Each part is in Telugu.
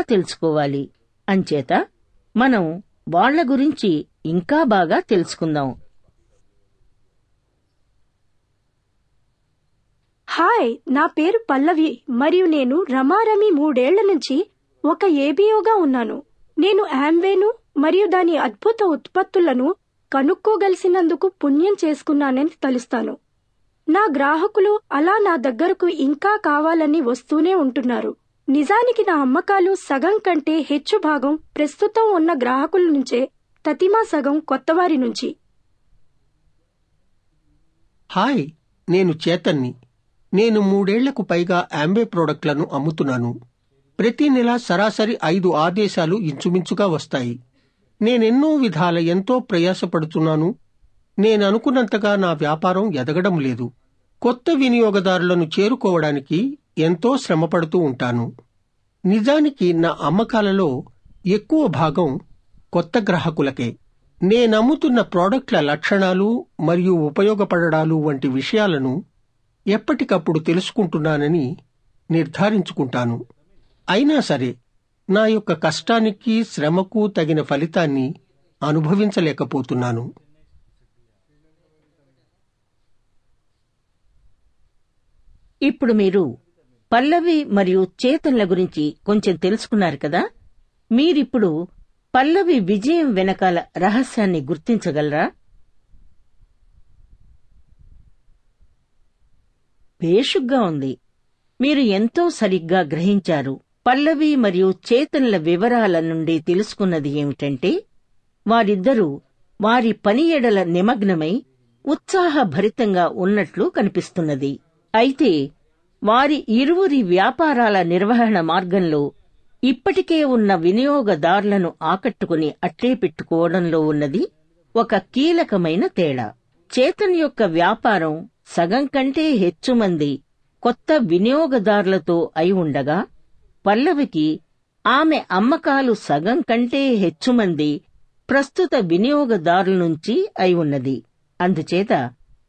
తెలుసుకోవాలి. అంచేత మనం వాళ్ల గురించి ఇంకా బాగా తెలుసుకుందాం. హాయ్, నా పేరు పల్లవి మరియు నేను రమారమి 3 ఏళ్ల నుంచి ఒక ఏబిఓగా ఉన్నాను. నేను ఆమ్వేను మరియు దాని అద్భుత ఉత్పత్తులను కనుక్కోగలిసినందుకు పుణ్యం చేసుకున్నానని తలుస్తాను. నా గ్రాహకులు అలా నా దగ్గరకు ఇంకా కావాలని వస్తూనే ఉంటున్నారు. నిజానికి నా అమ్మకాలు సగం కంటే హెచ్చు భాగం ప్రస్తుతం ఉన్న గ్రాహకుల నుంచే, తతిమా సగం కొత్తవారి నుంచి. హాయ్, నేను చేతన్ని. నేను 3 ఏళ్లకు పైగా ఆంబే ప్రోడక్ట్లను అమ్ముతున్నాను. ప్రతి నెల సరాసరి 5 ఆదేశాలు ఇంచుమించుగా వస్తాయి. నేనెన్నో విధాల ఎంతో ప్రయాసపడుతున్నాను. నేననుకున్నంతగా నా వ్యాపారం ఎదగడం లేదు. కొత్త వినియోగదారులను చేరుకోవడానికి ఎంతో శ్రమపడుతూ ఉంటాను. నిజానికి నా అమ్మకాలలో ఎక్కువ భాగం కొత్త గ్రాహకులకే. నేనమ్ముతున్న ప్రోడక్ట్ల లక్షణాలు మరియు ఉపయోగపడడాలు వంటి విషయాలను ఎప్పటికప్పుడు తెలుసుకుంటున్నానని నిర్ధారించుకుంటాను. అయినా సరే నా యొక్క కష్టానికి, శ్రమకు తగిన ఫలితాన్ని అనుభవించలేకపోతున్నాను. ఇప్పుడు మీరు పల్లవి మరియు చేతన్ల గురించి కొంచెం తెలుసుకున్నారు కదా. మీరిప్పుడు పల్లవి విజయం వెనకాల రహస్యాన్ని గుర్తించగలరా? భేషుగ్గా ఉంది. మీరు ఎంతో సరిగ్గా గ్రహించారు. పల్లవి మరియు చేతన్ల వివరాల నుండి తెలుసుకున్నది ఏమిటంటే, వారిద్దరూ వారి పని ఎడల నిమగ్నమై ఉత్సాహభరితంగా ఉన్నట్లు కనిపిస్తున్నది. అయితే వారి ఇరువురి వ్యాపారాల నిర్వహణ మార్గంలో ఇప్పటికే ఉన్న వినియోగదారులను ఆకట్టుకుని అట్లే పెట్టుకోవడంలో ఉన్నది ఒక కీలకమైన తేడా. చేతన్ యొక్క వ్యాపారం సగం కంటే హెచ్చు మంది కొత్త వినియోగదారులతో అయి ఉండగా, పల్లవికి ఆమె అమ్మకాలు సగం కంటే హెచ్చు మంది ప్రస్తుత వినియోగదారుల నుంచి అయి ఉన్నది. అందుచేత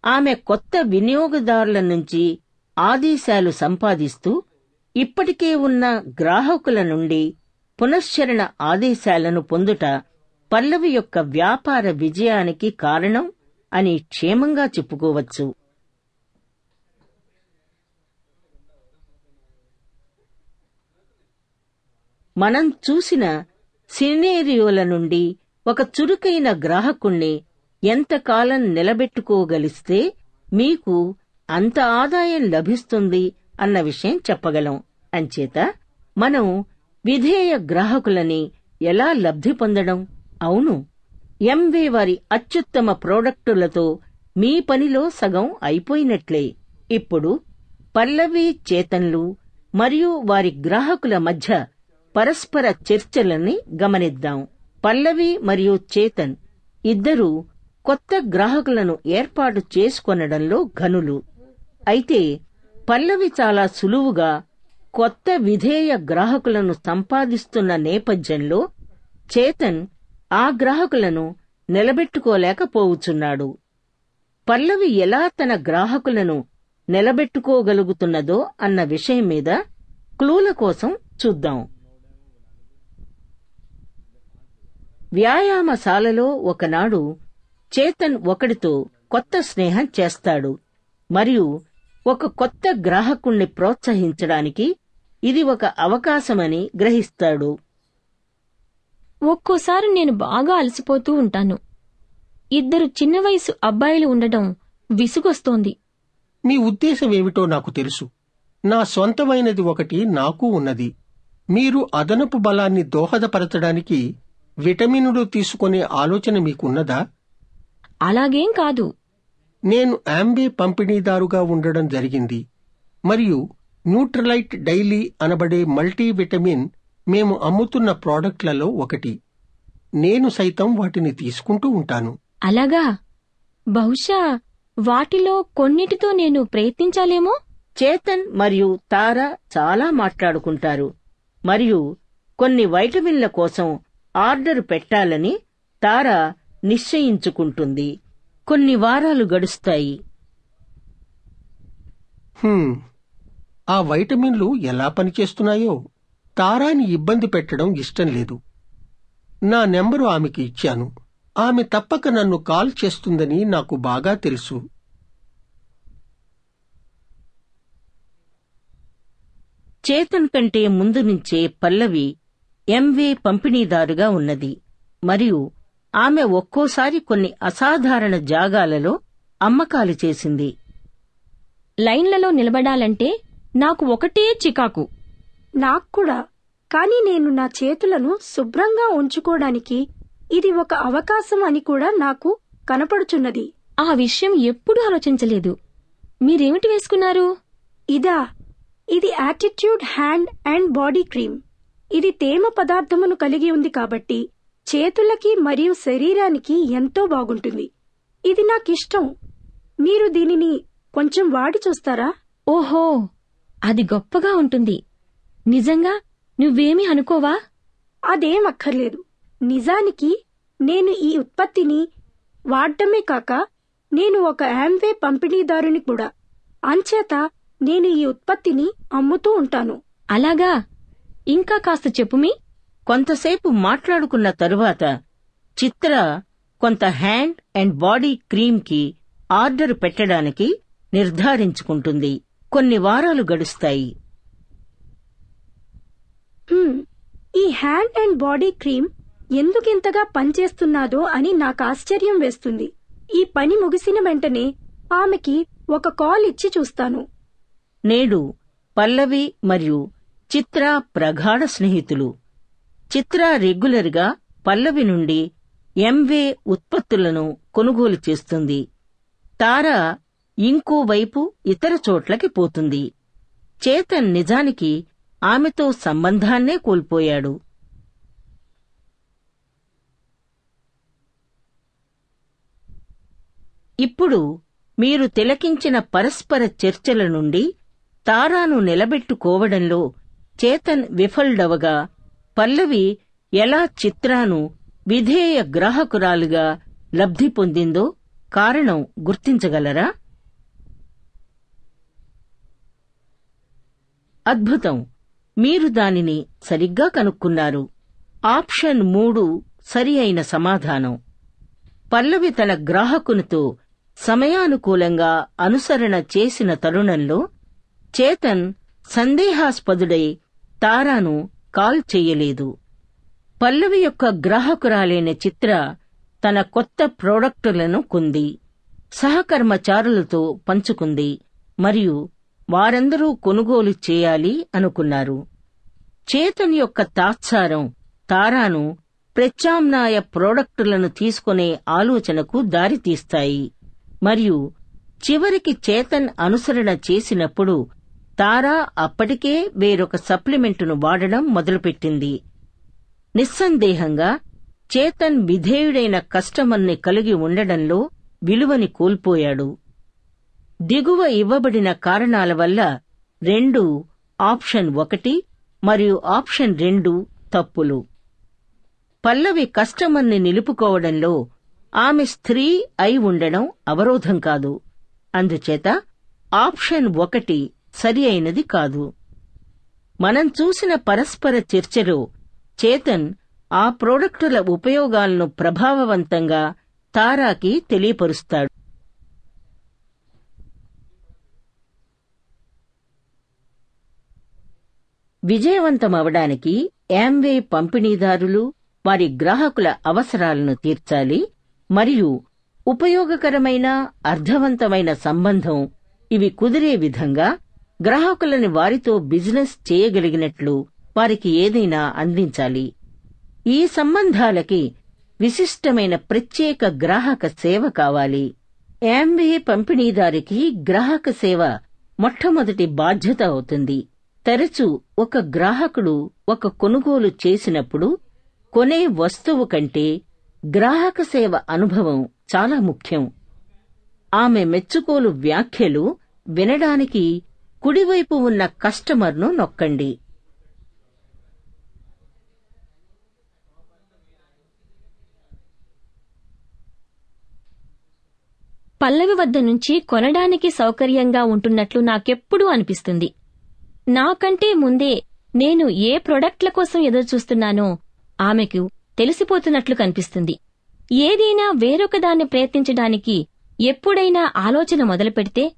ఆమె కొత్త వినియోగదారుల నుంచి ఆదేశాలు సంపాదిస్తూ ఇప్పటికే ఉన్న గ్రాహకుల నుండి పునశ్చరణ ఆదేశాలను పొందుట పల్లవి యొక్క వ్యాపార విజయానికి కారణం అని క్షేమంగా చెప్పుకోవచ్చు. మనం చూసిన సినేరియోల నుండి ఒక చురుకైన గ్రాహకుణ్ణి ఎంతకాలం నిలబెట్టుకోగలిస్తే మీకు అంత ఆదాయం లభిస్తుంది అన్న విషయం చెప్పగలం. అంచేత మనం విధేయ గ్రాహకులని ఎలా లబ్ధి పొందడం? అవును, ఎంవే వారి అత్యుత్తమ ప్రోడక్టులతో మీ పనిలో సగం అయిపోయినట్లే. ఇప్పుడు పల్లవి, చేతన్లు మరియు వారి గ్రాహకుల మధ్య పరస్పర చర్చలని గమనిద్దాం. పల్లవి మరియు చేతన్ ఇద్దరూ కొత్త గ్రాహకులను ఏర్పాటు చేసుకొనడంలో ఘనులు. అయితే పల్లవి చాలా సులువుగా కొత్త విధేయ గ్రాహకులను సంపాదిస్తున్న నేపథ్యంలో చేతన్ ఆ గ్రాహకులను నిలబెట్టుకోలేకపోవచ్చున్నాడు. పల్లవి ఎలా తన గ్రాహకులను నిలబెట్టుకోగలుగుతున్నదో అన్న విషయం మీద క్లూల కోసం చూద్దాం. వ్యాయామశాలలో ఒకనాడు చేతన్ ఒకడితో కొత్త స్నేహం చేస్తాడు మరియు ఒక కొత్త గ్రాహకుణ్ణి ప్రోత్సహించడానికి ఇది ఒక అవకాశమని గ్రహిస్తాడు. ఒక్కోసారి నేను బాగా అలసిపోతూ ఉంటాను. 2 చిన్న వయసు అబ్బాయిలు ఉండడం విసుగొస్తోంది. మీ ఉద్దేశమేమిటో నాకు తెలుసు. నా సొంతమైనది ఒకటి నాకు ఉన్నది. మీరు అదనపు బలాన్ని దోహదపరచడానికి విటమినులు తీసుకునే ఆలోచన మీకున్నదా? అలాగేం కాదు. నేను ఆంబే పంపిణీదారుగా ఉండడం జరిగింది మరియు న్యూట్రలైట్ డైలీ అనబడే మల్టీవిటమిన్ మేము అమ్ముతున్న ప్రోడక్ట్లలో ఒకటి. నేను సైతం వాటిని తీసుకుంటూ ఉంటాను. అలాగా? బహుశా వాటిలో కొన్నిటితో నేను ప్రయత్నించాలేమో. చేతన్ మరియు తార చాలా మాట్లాడుకుంటారు మరియు కొన్ని వైటమిన్ల కోసం ఆర్డర్ పెట్టాలని తార నిశ్చయించుకుంటుంది. కొన్ని వారాలు గడుస్తాయి. ఆ వైటమిన్లు ఎలా పనిచేస్తున్నాయో? తారాని ఇబ్బంది పెట్టడం ఇష్టం లేదు. నా నెంబరు ఆమెకి ఇచ్చాను. ఆమె తప్పక నన్ను కాల్ చేస్తుందని నాకు బాగా తెలుసు. చేతన్ కంటే ముందు నుంచే పల్లవి ఎంవే పంపిణీదారుగా ఉన్నది మరియు ఆమె ఒక్కోసారి కొన్ని అసాధారణ జాగాలలో అమ్మకాలు చేసింది. లైన్లలో నిలబడాలంటే నాకు ఒకటే చికాకు. నాక్కూడా. కాని నేను నా చేతులను శుభ్రంగా ఉంచుకోవడానికి ఇది ఒక అవకాశం అని కూడా నాకు కనపడుచున్నది. ఆ విషయం ఎప్పుడూ ఆలోచించలేదు. మీరేమిటి వేసుకున్నారు? ఇది attitude hand and body cream. ఇది తేమ పదార్థమును కలిగి ఉంది కాబట్టి చేతులకి మరియు శరీరానికి ఎంతో బాగుంటుంది. ఇది నాకిష్టం. మీరు దీనిని కొంచెం వాడి చూస్తారా? ఓహో, అది గొప్పగా ఉంటుంది. నిజంగా నువ్వేమీ అనుకోవా? అదేం అక్కర్లేదు. నిజానికి నేను ఈ ఉత్పత్తిని వాడటమే కాక నేను ఒక యాంవే పంపిణీదారుని కూడా. అంచేత నేను ఈ ఉత్పత్తిని అమ్ముతూ ఉంటాను. అలాగా? ఇంకా కాస్త చెప్పుమీ. కొంతసేపు మాట్లాడుకున్న తరువాత చిత్ర కొంత హ్యాండ్ అండ్ బాడీ క్రీమ్కి ఆర్డర్ పెట్టడానికి నిర్ధారించుకుంటుంది. కొన్ని వారాలు గడుస్తాయి. ఈ హ్యాండ్ అండ్ బాడీ క్రీమ్ ఎందుకింతగా పనిచేస్తున్నాదో అని నాకు ఆశ్చర్యం వేస్తుంది. ఈ పని ముగిసిన వెంటనే ఆమెకి ఒక కాల్ ఇచ్చి చూస్తాను. నేడు పల్లవి మరియు చిత్ర ప్రగాఢ స్నేహితులు. చిత్ర రెగ్యులర్గా పల్లవి నుండి ఎంవే ఉత్పత్తులను కొనుగోలు చేస్తుంది. తార ఇంకోవైపు ఇతర చోట్లకి పోతుంది. చేతన్ నిజానికి ఆమెతో సంబంధాన్నే కోల్పోయాడు. ఇప్పుడు మీరు తిలకించిన పరస్పర చర్చల నుండి తారాను నిలబెట్టుకోవడంలో చేతన్ విఫలుడవగా పల్లవి ఎలా చిత్రాను విధేయ గ్రాహకురాలుగా లబ్ధి పొందిందో కారణం గుర్తించగలరా? అద్భుతం, మీరు దానిని సరిగ్గా కనుక్కున్నారు. ఆప్షన్ 3 సరి అయిన సమాధానం. పల్లవి తన గ్రాహకునితో సమయానుకూలంగా అనుసరణ చేసిన తరుణంలో చేతన్ సందేహాస్పదుడై తారాను కాల్ చెయ్యలేదు. పల్లవి యొక్క గ్రాహకురాలైన చిత్ర తన కొత్త ప్రోడక్టులను కొంది, సహకర్మచారులతో పంచుకుంది మరియు వారందరూ కొనుగోలు చేయాలి అనుకున్నారు. చేతన్ యొక్క తాత్సారం తారాను ప్రత్యామ్నాయ ప్రోడక్టులను తీసుకునే ఆలోచనకు దారితీస్తాయి మరియు చివరికి చేతన్ అనుసరణ చేసినప్పుడు తారా అప్పటికే వేరొక సప్లిమెంటును వాడడం మొదలుపెట్టింది. నిస్సందేహంగా చేతన్ విధేయుడైన కస్టమర్ని కలిగి ఉండడంలో విలువని కోల్పోయాడు. దిగువ ఇవ్వబడిన కారణాల వల్ల 2 ఆప్షన్ 1 మరియు ఆప్షన్ 2 తప్పులు. పల్లవి కస్టమర్ని నిలుపుకోవడంలో ఆమె స్త్రీ అయి ఉండడం అవరోధం కాదు. అందుచేత ఆప్షన్ 1 సరి అయినది కాదు. మనం చూసిన పరస్పర చర్చలో చేతన్ ఆ ప్రోడక్టుల ఉపయోగాలను ప్రభావవంతంగా తారాకి తెలియపరుస్తాడు. విజయవంతమవడానికి యాంవే పంపిణీదారులు వారి గ్రాహకుల అవసరాలను తీర్చాలి మరియు ఉపయోగకరమైన అర్థవంతమైన సంబంధం ఇవి కుదిరే విధంగా గ్రాహకులని వారితో బిజినెస్ చేయగలిగినట్లు వారికి ఏదైనా అందించాలి. ఈ సంబంధాలకి విశిష్టమైన ప్రత్యేక గ్రాహక సేవ కావాలి. యాంవే పంపిణీదారికి గ్రాహక సేవ మొట్టమొదటి బాధ్యత అవుతుంది. తరచూ ఒక గ్రాహకుడు ఒక కొనుగోలు చేసినప్పుడు కొనే వస్తువు కంటే గ్రాహక సేవ అనుభవం చాలా ముఖ్యం. ఆమె మెచ్చుకోలు వ్యాఖ్యలు వినడానికి కుడివైపు ఉన్న కస్టమర్ను నొక్కండి. పల్లవి వద్ద నుంచి కొనడానికి సౌకర్యంగా ఉంటున్నట్లు నాకెప్పుడూ అనిపిస్తుంది. నాకంటే ముందే నేను ఏ ప్రొడక్ట్ల కోసం ఎదురుచూస్తున్నానో ఆమెకు తెలిసిపోతున్నట్లు కనిపిస్తుంది. ఏదైనా వేరొకదాన్ని ప్రయత్నించడానికి ఎప్పుడైనా ఆలోచన మొదలుపెడితే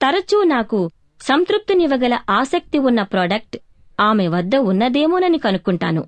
తరచూ నాకు సంతృప్తినివ్వగల ఆసక్తి ఉన్న ప్రోడక్ట్ ఆమె వద్ద ఉన్నదేమోనని కనుక్కుంటాను.